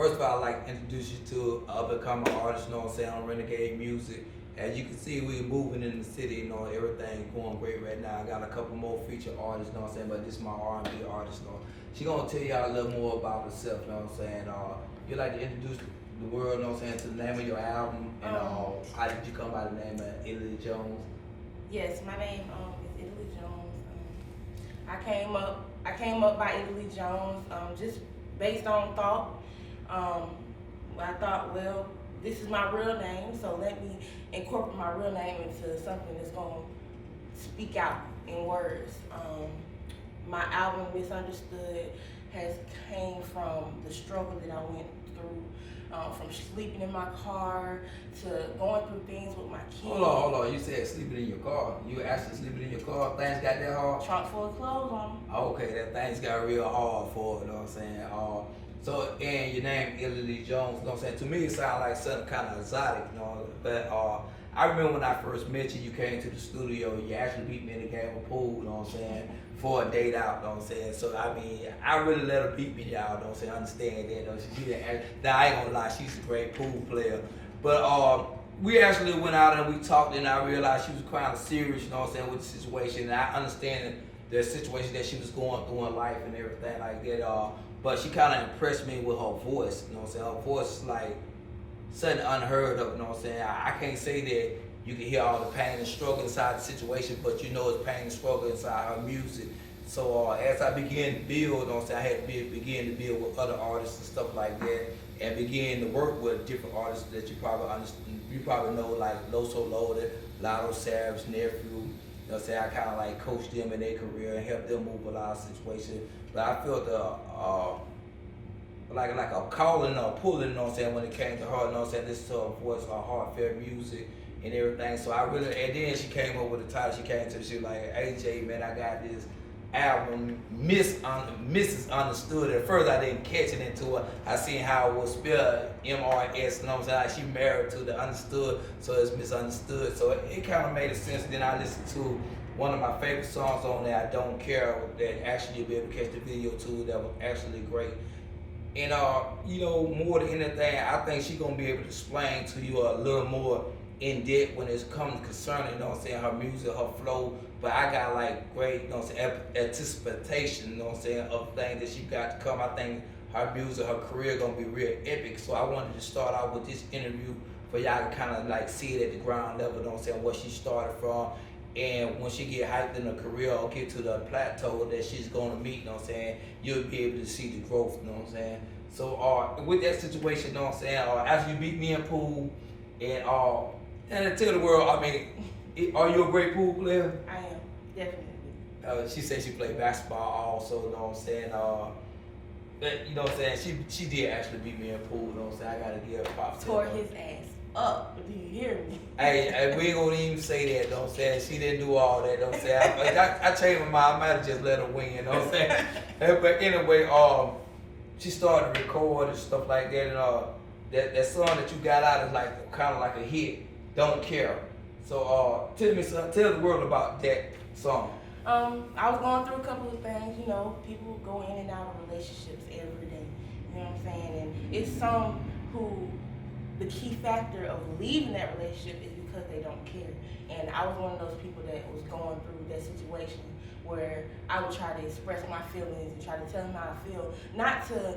First of all, I'd like to introduce you to an up-and-coming artist, you know what I'm saying, on Renegade Muzik. As you can see, we're moving in the city, you know, everything going great right now. I got a couple more featured artists, you know what I'm saying, but this is my R&B artist, you know. She gonna tell y'all a little more about herself, you know what I'm saying. You like to introduce the world, you know what I'm saying, to the name of your album, and how did you come by the name of Italy Jones? Yes, my name is Italy Jones. I came up by Italy Jones just based on thought. I thought, well, this is my real name, so let me incorporate my real name into something that's going to speak out in words. My album, Misunderstood, has came from the struggle that I went through, from sleeping in my car to going through things with my kids. Hold on. You said sleeping in your car. You were actually sleeping in your car? Things got that hard? Trunk full of clothes on. Okay, that things got real hard for it, you know what I'm saying? So, and your name, Italy Jones, you know what I'm saying? To me, it sounds like something kind of exotic, you know? But I remember when I first met you, you came to the studio, you actually beat me in a game of pool, you know what I'm saying? For a date out, you know what I'm saying? So, I mean, I really let her beat me out, you know what I'm saying? I understand that, you know? She didn't act, now, I ain't gonna lie, she's a great pool player. But we actually went out and we talked, and I realized she was kind of serious, you know what I'm saying, with the situation. And I understand the situation that she was going through in life and everything like that. But she kind of impressed me with her voice, you know what I'm saying? Her voice is like something unheard of, you know what I'm saying? I can't say that you can hear all the pain and struggle inside the situation, but you know it's pain and struggle inside her music. So as I began to build, you know what I'm saying, I had to begin to build with other artists and stuff like that, and begin to work with different artists that you probably know, like Loso Loaded, Lotto Savage, Nephew. You know what I'm saying? I kind of like coached them in their career and helped them move a lot of situations. But I felt like a calling or pulling, you know what I'm saying, when it came to her, you know what I'm saying, this to her voice, her heartfelt music and everything. So I really, and then she came up with the title, she was like, AJ, man, I got this album, Mrs. Understood. At first I didn't catch it into it. I seen how it was spelled, M-R-S, you know what I'm saying, like she married to the understood, so it's misunderstood. So it kind of made sense. Then I listened to one of my favorite songs on there, I Don't Care, that actually you'll be able to catch the video too, that was actually great. And you know, more than anything, I think she's gonna be able to explain to you a little more in depth when it's come to concerning, you know what I'm saying, her music, her flow. But I got like great, you know what I'm saying, anticipation, you know what I'm saying, of things that she got to come. I think her music, her career gonna be real epic. So I wanted to start out with this interview for y'all to kind of like see it at the ground level, you know what I'm saying, where she started from. And when she get hyped in her career or get to the plateau that she's gonna meet, you know what I'm saying, you'll be able to see the growth, you know what I'm saying. So with that situation, you know what I'm saying, after you beat me in pool, and tell the world, I mean, are you a great pool player? I am, definitely. She said she played basketball also, you know what I'm saying. But, you know what I'm saying, she did actually beat me in pool, you know what I'm saying. I gotta give her props. Tore his ass up, do you hear me? Hey, we ain't gonna even say that, you know what I'm saying. She didn't do all that, you know what I'm saying. I changed my mind, I might have just let her win, you know what I'm saying. But anyway, she started to record and stuff like that, and that song that you got out is like kind of like a hit, Don't Care. So tell the world about that song. I was going through a couple of things, you know, people go in and out of relationships every day, you know what I'm saying, and it's some who, the key factor of leaving that relationship is because they don't care. And I was one of those people that was going through that situation where I would try to express my feelings and try to tell him how I feel, not to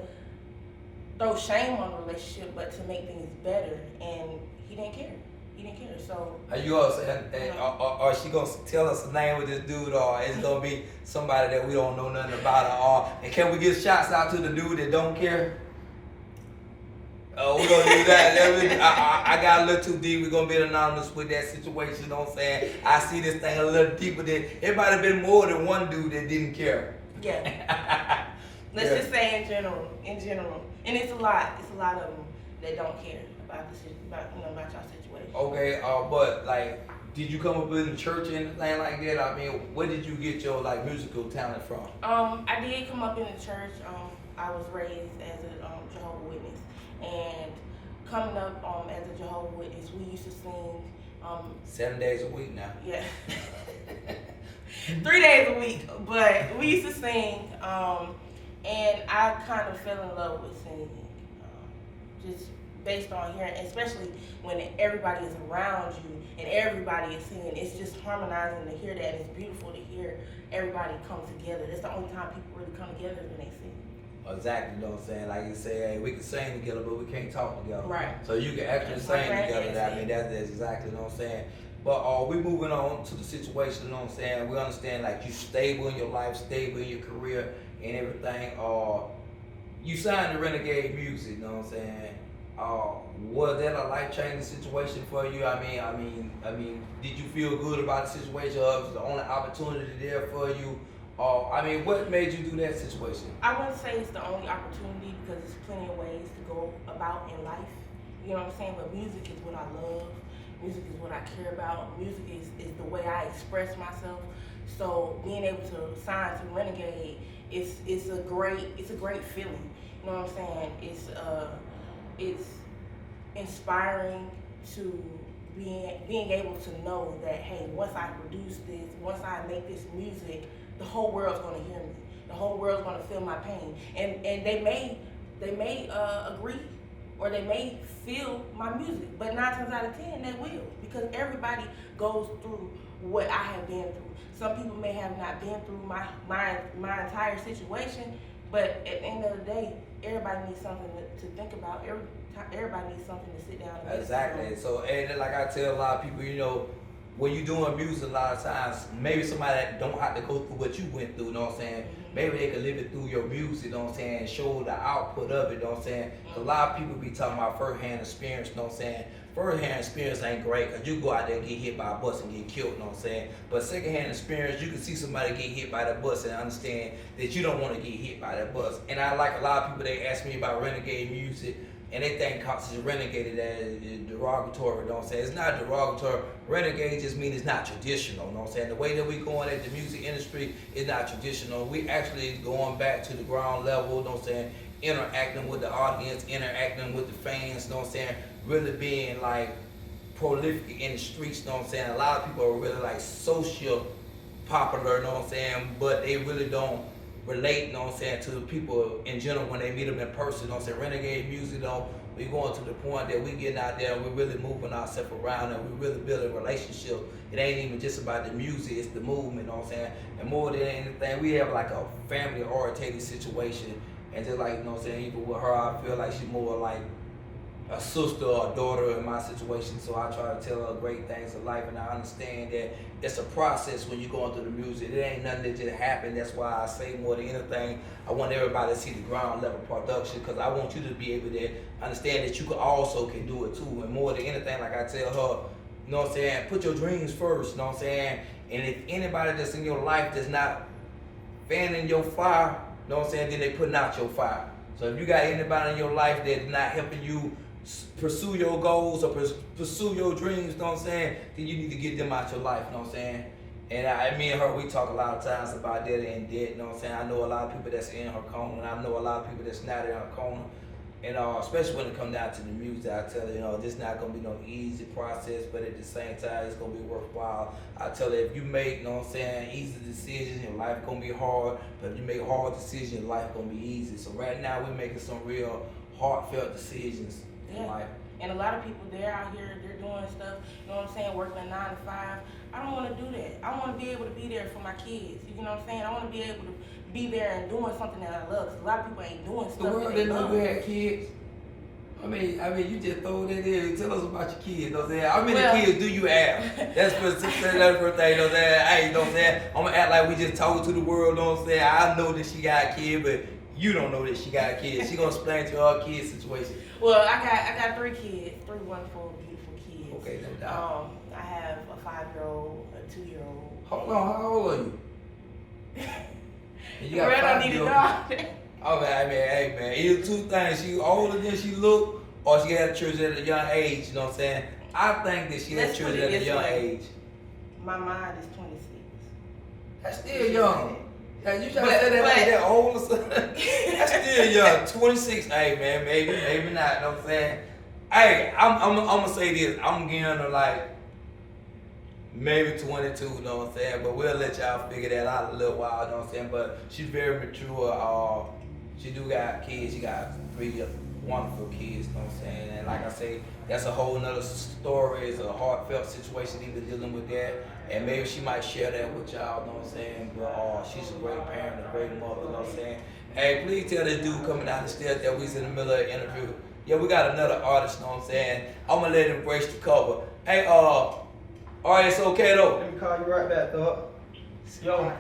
throw shame on the relationship, but to make things better, and he didn't care. He didn't care, so. Are you also, are she gonna tell us the name of this dude, or is it gonna be somebody that we don't know nothing about, and can we give shots out to the dude that don't care? We're gonna do that. I got a little too deep. We're gonna be anonymous with that situation, you know what I'm saying? I see this thing a little deeper than, it might have been more than one dude that didn't care. Yeah. Let's just say in general. And it's a lot of them that don't care about about y'all situation. Okay, but like, did you come up in the church and anything like that? I mean, where did you get your like musical talent from? I did come up in the church. I was raised as a Jehovah's Witness, and coming up as a Jehovah's Witness, we used to sing. 7 days a week now. Yeah. 3 days a week, but we used to sing, and I kind of fell in love with singing. just based on hearing, especially when everybody is around you and everybody is singing. It's just harmonizing to hear that. It's beautiful to hear everybody come together. That's the only time people really come together when they sing. Exactly, you know what I'm saying? Like you say, hey, we can sing together, but we can't talk together. Right. So you can actually sing together. I mean, that's exactly, you know what I'm saying? But we moving on to the situation, you know what I'm saying? We understand, like, you stable in your life, stable in your career and everything. You signed to Renegade Muzik, you know what I'm saying? Was that a life-changing situation for you? I mean, did you feel good about the situation? Or was the only opportunity there for you? I mean, what made you do that situation? I wouldn't say it's the only opportunity because there's plenty of ways to go about in life. You know what I'm saying? But music is what I love. Music is what I care about. Music is the way I express myself. So being able to sign to Renegade, it's a great feeling. You know what I'm saying? It's inspiring to being able to know that, hey, once I produce this, once I make this music, the whole world's gonna hear me. The whole world's gonna feel my pain, and they may agree, or they may feel my music, but 9 times out of 10 they will, because everybody goes through what I have been through. Some people may have not been through my entire situation, but at the end of the day, everybody needs something to think about. Everybody needs something to sit down and exactly. So, and like I tell a lot of people, you know, when you're doing music, a lot of times, maybe somebody that don't have to go through what you went through, you know what I'm saying? Maybe they can live it through your music, you know what I'm saying? Show the output of it, you know what I'm saying? A lot of people be talking about first-hand experience, you know what I'm saying? First-hand experience ain't great, because you go out there and get hit by a bus and get killed, you know what I'm saying? But second-hand experience, you can see somebody get hit by the bus and understand that you don't want to get hit by that bus. And I like a lot of people, they ask me about Renegade Muzik, and they think cops is renegated as derogatory, you know what I'm saying? It's not derogatory. Renegade just means it's not traditional, you know what I'm saying? The way that we going at the music industry is not traditional. We actually going back to the ground level, you know what I'm saying? Interacting with the audience, interacting with the fans, you know what I'm saying? Really being like prolific in the streets, you know what I'm saying? A lot of people are really like social popular, you know what I'm saying? But they really don't relate, you know what I'm saying, to the people in general when they meet them in person, you know what I'm saying? Renegade Muzik, though, we going to the point that we getting out there and we really moving ourselves around and we really building relationships. It ain't even just about the music, it's the movement, you know what I'm saying? And more than anything, we have like a family-orientated situation. And just like, you know what I'm saying, even with her, I feel like she's more like a sister or a daughter in my situation, so I try to tell her great things in life, and I understand that it's a process when you're going through the music. It ain't nothing that just happened. That's why I say more than anything, I want everybody to see the ground level production, because I want you to be able to understand that you also can do it too. And more than anything, like I tell her, you know what I'm saying, put your dreams first, you know what I'm saying? And if anybody that's in your life that's not fanning your fire, you know what I'm saying, then they putting out your fire. So if you got anybody in your life that's not helping you pursue your goals or pursue your dreams, you know what I'm saying, then you need to get them out your life, you know what I'm saying? And me and her, we talk a lot of times about that and debt, you know what I'm saying? I know a lot of people that's in her corner, and I know a lot of people that's not in her corner. And especially when it comes down to the music, I tell her, you know, this is not going to be no easy process, but at the same time, it's going to be worthwhile. I tell her, if you make, you know what I'm saying, easy decisions, your life going to be hard. But if you make hard decisions, your life going to be easy. So right now, we're making some real heartfelt decisions in life. And a lot of people, they're out here, they're doing stuff, you know what I'm saying, working a 9 to 5. I don't want to do that. I want to be able to be there for my kids. You know what I'm saying? I want to be able to be there and doing something that I love. Because a lot of people ain't doing stuff the world that they didn't love. know you had kids. I mean, you just throw that in. Tell us about your kids, you know what I'm saying? How many kids do you have? That's the first thing, you know what I'm saying? Hey, you know what I'm saying? I'm going to act like we just talking to the world, you know what I'm saying? I know that she got a kid, but you don't know that she got a kid. She going to explain to her kid situation. Well, I got 3 kids, 3 wonderful, beautiful kids. Okay, no doubt. I have a 5-year-old, a 2-year-old. Hold on, how old are you? You got 5 years old. Okay, I mean, hey man, either 2 things. She older than she look, or she had children at a young age, you know what I'm saying? I think that she had children at a young age. My mind is 26. That's still young. Yeah, you trying to say that like that old or something? That's still young. 26, hey man, maybe not, you know what I'm saying? Hey, I'm gonna say this, I'm getting her like maybe 22, you know what I'm saying? But we'll let y'all figure that out in a little while, you know what I'm saying? But she's very mature. She do got kids. She got 3 wonderful kids, you know what I'm saying? And like I say, that's a whole nother story. It's a heartfelt situation even dealing with that. And maybe she might share that with y'all, you know what I'm saying? But she's a great parent, a great mother, you know what I'm saying? Hey, please tell this dude coming down the stairs that we was in the middle of the interview. Yeah, we got another artist, you know what I'm saying? I'm gonna let him grace the cover. Hey, alright, it's okay though. Let me call you right back, dog. Yo.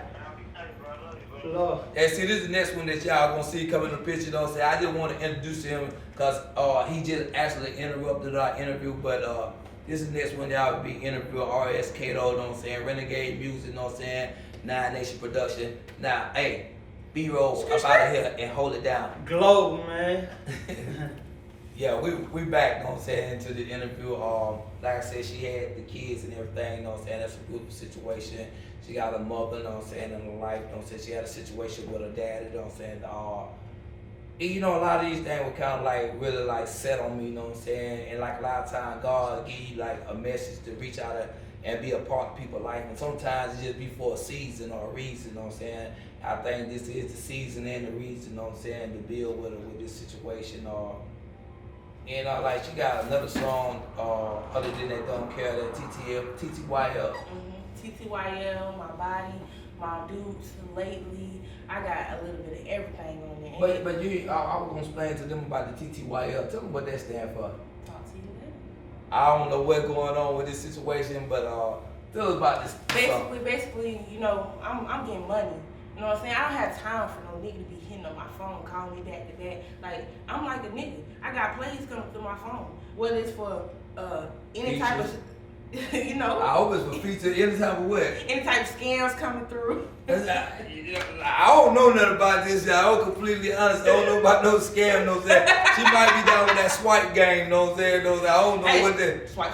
Lord. And see, this is the next one that y'all gonna see coming in the picture, you know what I'm saying? I just want to introduce him because he just actually interrupted our interview, but this is the next one that I'll be interviewing RS Kato, you know what I'm saying? Renegade Muzik, you know what I'm saying? Nine Nation Production. Now, hey, B-roll up out of here and hold it down. Global, man. Yeah, we back, you know what I'm saying, to the interview. Like I said, she had the kids and everything, you know what I'm saying? That's a beautiful situation. She got a mother, you know what I'm saying, in her life, you know what I'm saying? She had a situation with her dad, you know what I'm saying? And you know, a lot of these things were kind of like really like set on me, you know what I'm saying? And like a lot of times, God give you like a message to reach out and be a part of people's life. And sometimes it just be for a season or a reason, you know what I'm saying? I think this is the season and the reason, you know what I'm saying, to deal with her with this situation. And like she got another song other than that Don't Care, that TTYL. TTYL, My Body, My Dupes, Lately. I got a little bit of everything on there. But I was gonna explain to them about the TTYL. Tell them what that stands for. Talk to you later. I don't know what's going on with this situation, but tell us about this. Basically, you know, I'm getting money. You know what I'm saying? I don't have time for no nigga to be hitting up my phone, calling me back to back. Like, I'm like a nigga. I got plays coming through my phone. Whether it's for any type of, you know. I hope it's for feature, any type of what? Any type of scams coming through. I don't know nothing about this. I'm completely honest. I don't know about no scam, no saying. She might be down with that swipe game, no saying. No, I don't know what that. Swipe.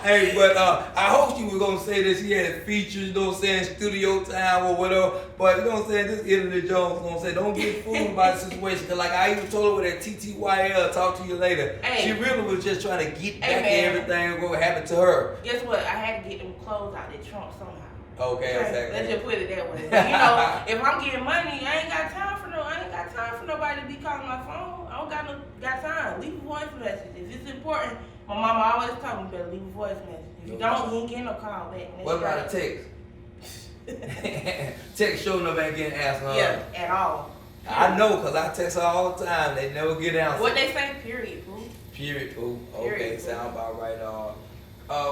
Hey, but I hope she was gonna say that she had features, you know what I'm saying, studio time or whatever. But you know what I'm saying, this Italy Jones gonna say, don't get fooled by the situation. Cause like I even told her with that TTYL, talk to you later. Hey. She really was just trying to get back man. at everything what happened to her. Guess what? I had to get them clothes out of the trunk somehow. Okay, exactly. Let's just put it that way. You know, if I'm getting money, I ain't got time for nobody to be calling my phone. I don't got time. Leave a voice message. If it's important, my mama always told me better leave a voice message. If you don't, you ain't getting no call back. What about a text? Text showing up ain't getting answered. Yeah, at all. I know, cause I text her all the time. They never get answered. What they say? Period, boo. Period, boo. Okay, Period, sound about right.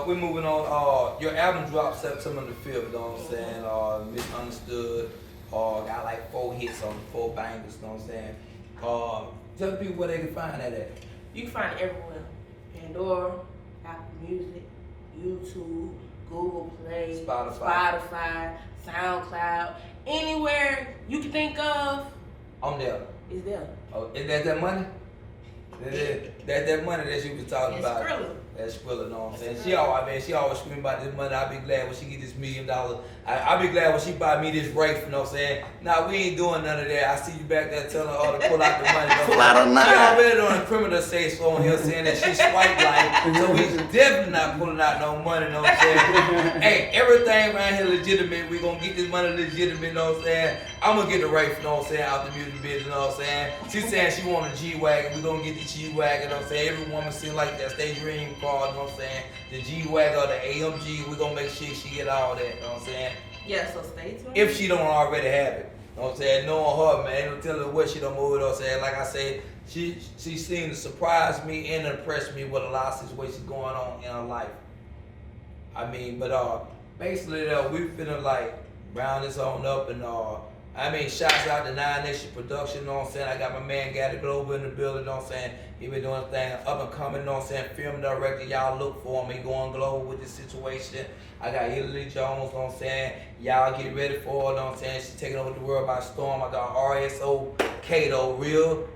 We're moving on. Your album dropped September the 5th, you know what I'm saying? Misunderstood. Got like 4 hits on 4 bangers, you know what I'm saying? Tell the people where they can find that at. You can find it everywhere. Pandora, Apple Music, YouTube, Google Play, Spotify, SoundCloud, anywhere you can think of. I'm there. It's there. Oh, is that money? That money that she was talking about. Skrilla. That's Skrilla, you know what I'm saying? She always screaming about this money. I'll be glad when she get this $1 million. I'll be glad when she buy me this Wraith, you know what I'm saying? Nah, we ain't doing none of that. I see you back there telling her to pull out the money. Pull out her money. She already on a criminal say so on here saying that she swiped like, so he's definitely not pulling out no money, you know what I'm saying? Hey, everything around here legitimate. We gonna get this money legitimate, you know what I'm saying? I'm gonna get the Wraith, you know what I'm saying, out the music business, you know what I'm saying? She's saying she want a G-Wagon. We gonna get the G-Wagon, you know what I'm saying? Every woman seems like that's their dream car, you know what I'm saying? The G-Wagon or the AMG, we gonna make sure she get all that, you know what I'm saying? Yeah, so stay tuned. If she don't already have it. You know what I'm saying? Knowing her, man, ain't no telling what she don't move, you know what I'm saying? Like I said, she seemed to surprise me and impress me with a lot of situations going on in her life. I mean, but basically we finna like round this on up and shouts out to Nine Nation Production, you know what I'm saying? I got my man Gatti Global in the building, you know what I'm saying? He been doing thing up and coming, you know what I'm saying? Film director, y'all look for him. He going global with this situation. I got Italy Jones, you know what I'm saying? Y'all get ready for her, you know what I'm saying? She's taking over the world by storm. I got RSO Kato, real,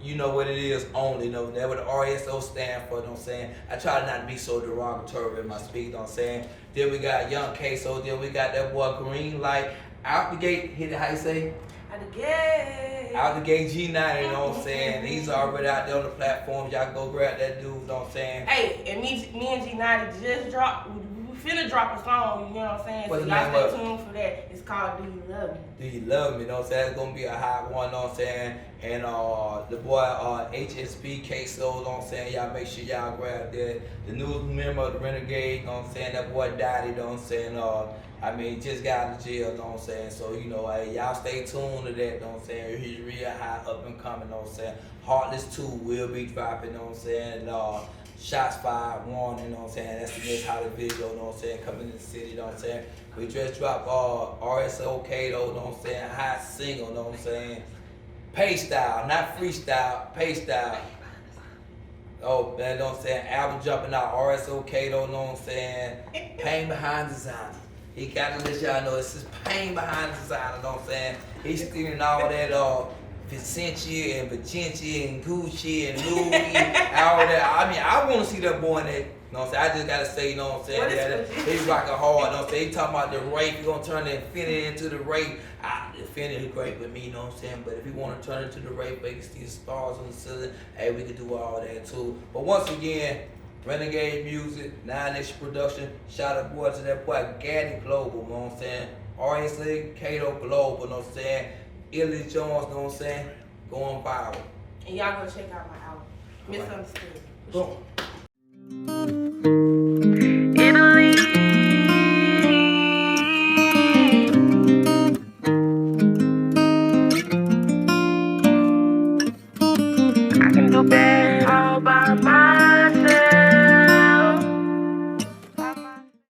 you know what it is, only, you know, that's what the RSO stand for, you know what I'm saying? I try not to be so derogatory in my speech, you know what I'm saying? Then we got Young Queso, then we got that boy Green Light. Out the gate, hit it, how you say? Out the gate. Out the gate G9, you know what I'm saying? He's already out there on the platform. Y'all go grab that dude, you know what I'm saying? Hey, and me and G90 just dropped, we finna drop a song, you know what I'm saying? What's So the name y'all of stay tuned for that. It's called Do You Love Me? Do You Love Me? You know what I'm saying? It's gonna be a hot one, you know what I'm saying? And the boy HSB Queso, you know what I'm saying? Y'all make sure y'all grab that. The new member of the Renegade, you know what I'm saying? That boy died, you know what I'm saying? I mean, just got out of jail, you know what I'm saying? So, you know, hey, y'all stay tuned to that, you know what I'm saying? He's real high up and coming, you know what I'm saying? Heartless 2 will be dropping, you know what I'm saying? Shots Fired 1, you know what I'm saying? That's the next Hollywood video, you know what I'm saying? Coming in the city, you know what I'm saying? We just dropped RSOK, though, you know what I'm saying? Hot single, you know what I'm saying? Pay style, not freestyle, pay style. Oh, man, you know what I'm saying? Album jumping out, RSOK, though, you know what I'm saying? Pain behind designer. He got to let y'all know it's his pain behind designer, you know what I'm saying? He's stealing all that, Vicenci and Vicenci and Gucci and Louis, all that. I mean, I want to see that boy in that. You know what I'm saying? I just gotta say, you know what I'm saying? That he's rocking hard. You know what I'm saying? He talking about the rape. He gonna turn the Infinity into the rape. The Infinity is great with me, you know what I'm saying? But if he wanna turn it to the rape, we can see the stars on the ceiling. Hey, we can do all that too. But once again, Renegade Muzik, 9X Production. Shout out boy to that boy Gaddy Global, you know what I'm saying? RSA Kato Global, you know what I'm saying? Illy Jones, you know what I'm saying? Going viral. And y'all go check out my album, Misunderstood. Boom.